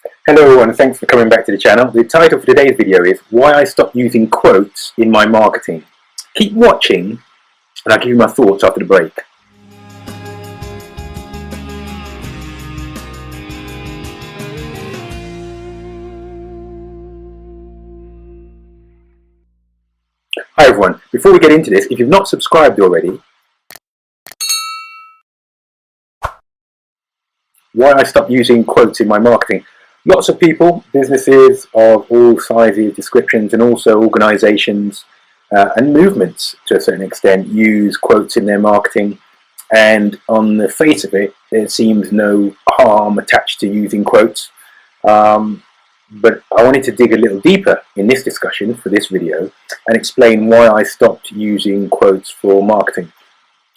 Hello everyone, thanks for coming back to the channel. The title for today's video is Why I Stopped Using Quotes in My Marketing. Keep watching and I'll give you my thoughts after the break. Hi everyone, before we get into this, if you've not subscribed already, why I stopped using quotes in my marketing. Lots of people, businesses of all sizes, descriptions, and also organizations and movements to a certain extent use quotes in their marketing, and on the face of it there seems no harm attached to using quotes, but I wanted to dig a little deeper in this discussion for this video and explain why I stopped using quotes for marketing.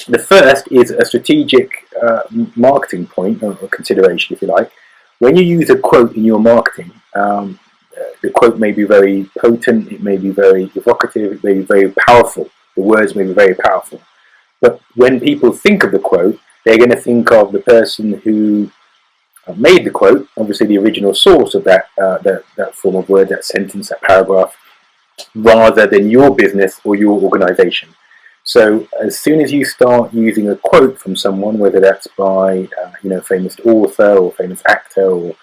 The first is a strategic marketing point or consideration, if you like. When you use a quote in your marketing, the quote may be very potent, it may be very evocative, it may be very powerful. The words may be very powerful. But when people think of the quote, they're going to think of the person who made the quote, obviously the original source of that form of word, that sentence, that paragraph, rather than your business or your organization. So as soon as you start using a quote from someone, whether that's by a famous author or famous actor or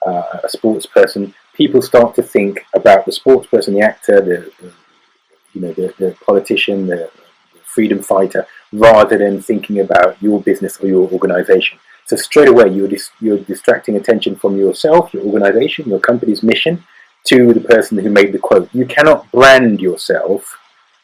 a sports person, people start to think about the sports person, the actor, the politician, the freedom fighter, rather than thinking about your business or your organization. So straight away you're distracting attention from yourself, your organization, your company's mission, to the person who made the quote. You cannot brand yourself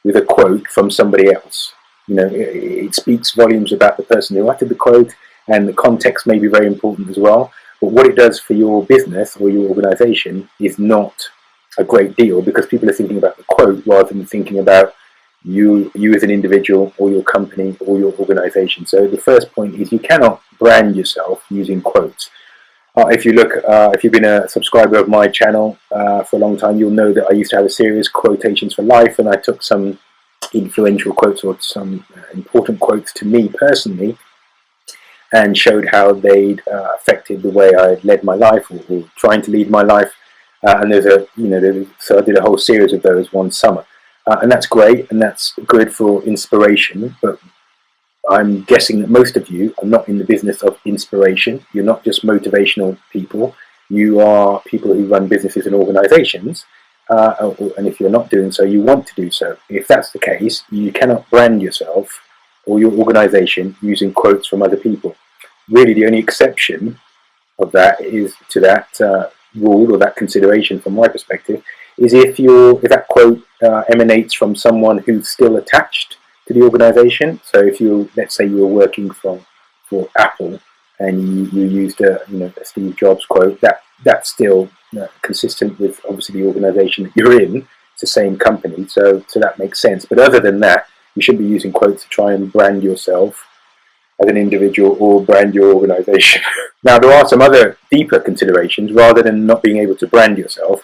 with a quote from somebody else. It speaks volumes about the person who uttered the quote, and the context may be very important as well. But what it does for your business or your organization is not a great deal, because people are thinking about the quote rather than thinking about you as an individual or your company or your organization. So the first point is you cannot brand yourself using quotes. If you've been a subscriber of my channel for a long time, you'll know that I used to have a series, Quotations for Life, and I took some influential quotes or some important quotes to me personally and showed how they'd affected the way I led my life or trying to lead my life. And so I did a whole series of those one summer. And that's great and that's good for inspiration, but I'm guessing that most of you are not in the business of inspiration. You're not just motivational people. You are people who run businesses and organizations. And if you're not doing so, you want to do so. If that's the case, you cannot brand yourself or your organization using quotes from other people. Really, the only exception of that is to that rule or that consideration, from my perspective, is if that quote emanates from someone who's still attached to the organization. So if let's say you were working for Apple and you used a Steve Jobs quote, that's still consistent with obviously the organization that you're in. It's the same company, so that makes sense. But other than that, you shouldn't be using quotes to try and brand yourself as an individual or brand your organization. Now there are some other deeper considerations. Rather than not being able to brand yourself,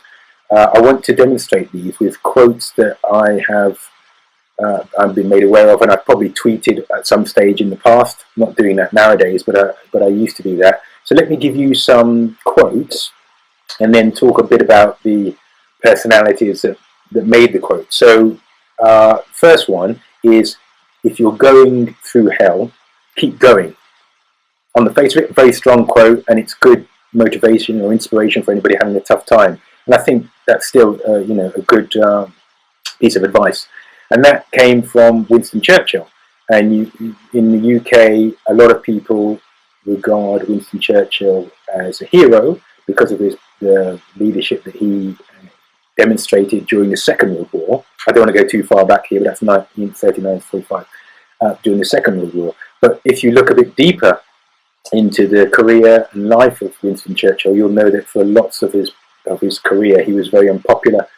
I want to demonstrate these with quotes that I've been made aware of, and I've probably tweeted at some stage in the past. I'm not doing that nowadays, but I used to do that. So let me give you some quotes and then talk a bit about the personalities that made the quote. So first one is, if you're going through hell, keep going. On the face of it, a very strong quote, and it's good motivation or inspiration for anybody having a tough time. And I think that's still a good piece of advice. And that came from Winston Churchill. And in the UK, a lot of people regard Winston Churchill as a hero because of the leadership that he demonstrated during the Second World War. I don't want to go too far back here, but that's 1939 to 45, during the Second World War. But if you look a bit deeper into the career and life of Winston Churchill, you'll know that for lots of his career, he was very unpopular.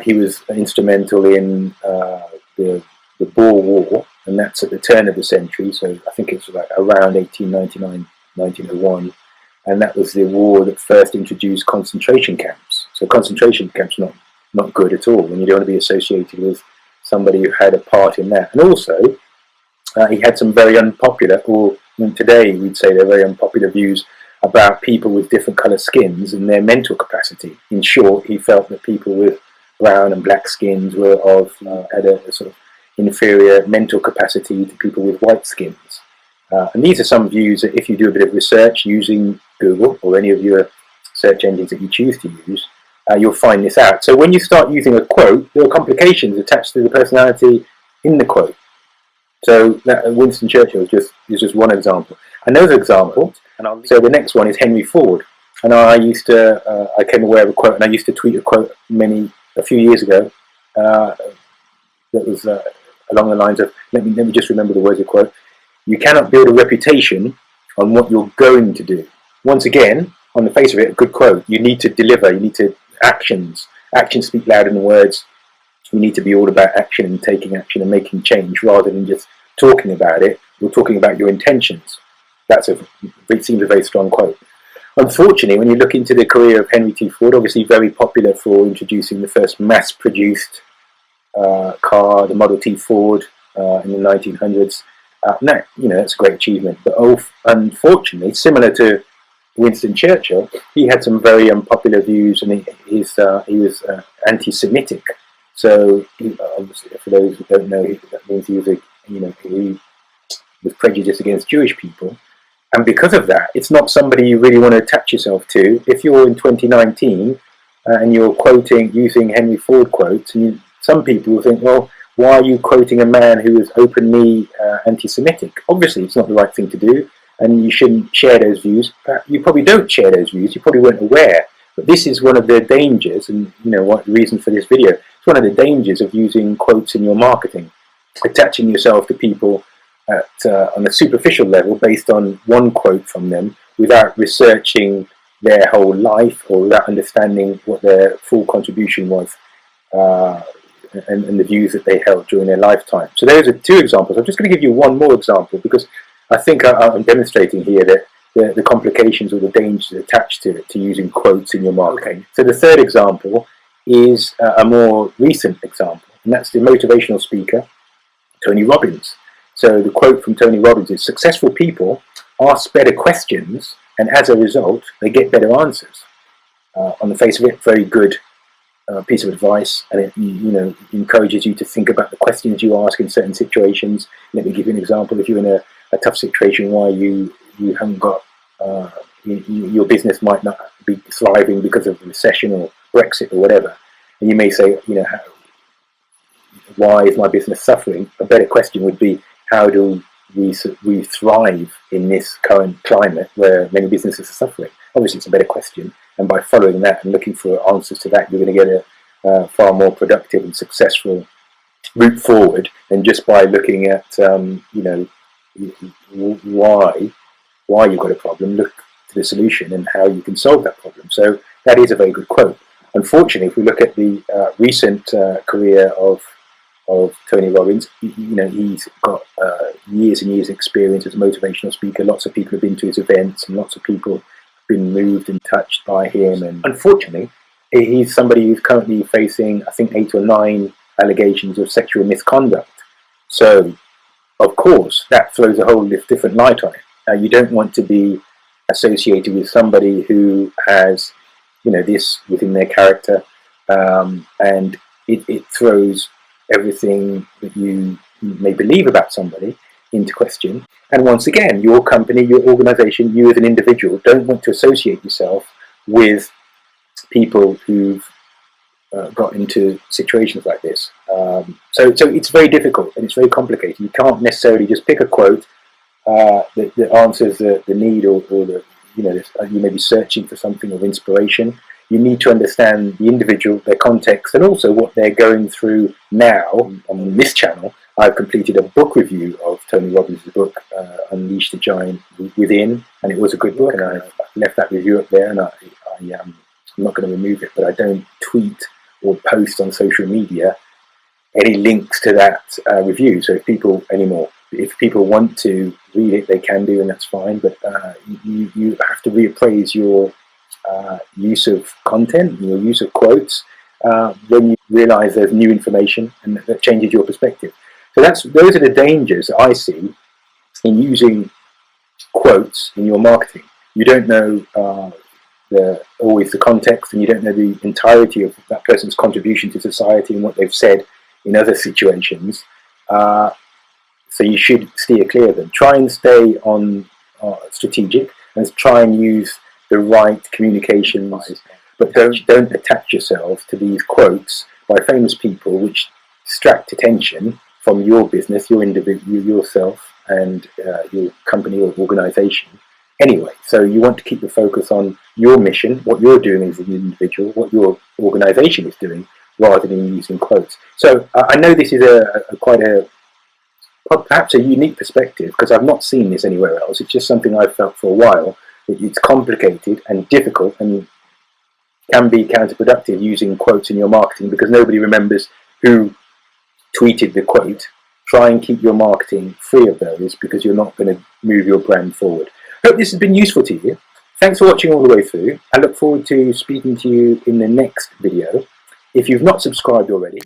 He was instrumental in the Boer War, and that's at the turn of the century, so I think it's like around 1899, 1901, and that was the war that first introduced concentration camps. So concentration camps not good at all, and you don't want to be associated with somebody who had a part in that. And also, he had some very unpopular, or today we'd say they're very unpopular views about people with different colour skins and their mental capacity. In short, he felt that people with brown and black skins had a sort of inferior mental capacity to people with white skins. And these are some views that if you do a bit of research using Google or any of your search engines that you choose to use, you'll find this out. So when you start using a quote, there are complications attached to the personality in the quote. So Winston Churchill is just one example. Another example, so the next one is Henry Ford. And I came aware of a quote, and I used to tweet a quote a few years ago that was along the lines of, let me just remember the words of the quote: "You cannot build a reputation on what you're going to do." Once again, on the face of it, a good quote. You need to deliver. You need to actions. Actions speak louder than words. You need to be all about action and taking action and making change, rather than just talking about it. You're talking about your intentions. It seems a very strong quote. Unfortunately, when you look into the career of Henry T. Ford, obviously very popular for introducing the first mass-produced car, the Model T Ford, in the 1900s. That's a great achievement. But unfortunately, similar to Winston Churchill, he had some very unpopular views, and he was anti-Semitic. So, obviously, for those who don't know, that means he was prejudiced against Jewish people. And because of that, it's not somebody you really want to attach yourself to. If you're in 2019 and you're using Henry Ford quotes, and some people will think, well, why are you quoting a man who is openly anti-Semitic? Obviously, it's not the right thing to do, and you shouldn't share those views. You probably don't share those views. You probably weren't aware. But this is one of the dangers, and what the reason for this video. It's one of the dangers of using quotes in your marketing, attaching yourself to people on a superficial level based on one quote from them, without researching their whole life or without understanding what their full contribution was and the views that they held during their lifetime. So those are two examples. I'm just going to give you one more example, because I think I'm demonstrating here that the complications or the dangers attached to using quotes in your marketing. So the third example is a more recent example, and that's the motivational speaker, Tony Robbins. So the quote from Tony Robbins is, "Successful people ask better questions, and as a result, they get better answers." On the face of it, very good piece of advice, and it encourages you to think about the questions you ask in certain situations. Let me give you an example. If you're in a tough situation why you haven't got your business might not be thriving because of the recession or Brexit or whatever, and you may say, why is my business suffering? A better question would be, how do we thrive in this current climate where many businesses are suffering? Obviously, it's a better question, and by following that and looking for answers to that, you're going to get a far more productive and successful route forward than just by looking at why you've got a problem. Look to the solution and how you can solve that problem. So that is a very good quote. Unfortunately, if we look at the recent career of Tony Robbins, he's got years and years of experience as a motivational speaker. Lots of people have been to his events, and lots of people have been moved and touched by him. And unfortunately, he's somebody who's currently facing, I think, 8 or 9 allegations of sexual misconduct. So, of course, that throws a whole different light on it. You don't want to be associated with somebody who has, this within their character, and it throws everything that you may believe about somebody into question. And once again, your company, your organization, you as an individual don't want to associate yourself with people who've got into situations like this. So it's very difficult and it's very complicated. You can't necessarily just pick a quote that answers the need or the, you may be searching for something of inspiration. You need to understand the individual, their context, and also what they're going through now. On this channel, I've completed a book review of Tony Robbins' book, Unleash the Giant Within, and it was a good book, and I've left that review up there, and I'm not going to remove it, but I don't tweet or post on social media any links to that review. So if people want to read it, they can do, and that's fine, but you have to reappraise your use of content, your use of quotes, when you realize there's new information and that changes your perspective. So those are the dangers that I see in using quotes in your marketing. You don't know always the context, and you don't know the entirety of that person's contribution to society and what they've said in other situations. So you should steer clear of them. Try and stay on strategic, and try and use the right communications, but don't attach yourself to these quotes by famous people which distract attention from your business, your individual, yourself, and your company or organisation. Anyway, so you want to keep the focus on your mission, what you're doing as an individual, what your organisation is doing, rather than using quotes. So I know this is perhaps a unique perspective, because I've not seen this anywhere else. It's just something I've felt for a while. It's complicated and difficult, and can be counterproductive using quotes in your marketing, because nobody remembers who tweeted the quote. Try and keep your marketing free of those, because you're not going to move your brand forward. Hope this has been useful to you. Thanks for watching all the way through. I look forward to speaking to you in the next video. If you've not subscribed already,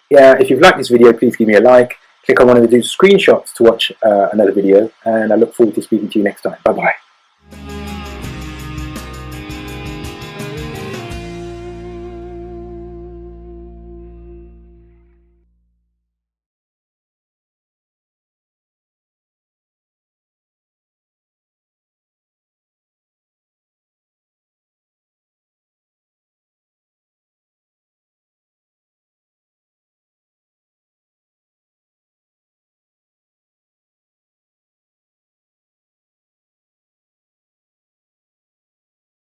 if you've liked this video, please give me a like. Click on one of the screenshots to watch another video, and I look forward to speaking to you next time. Bye bye.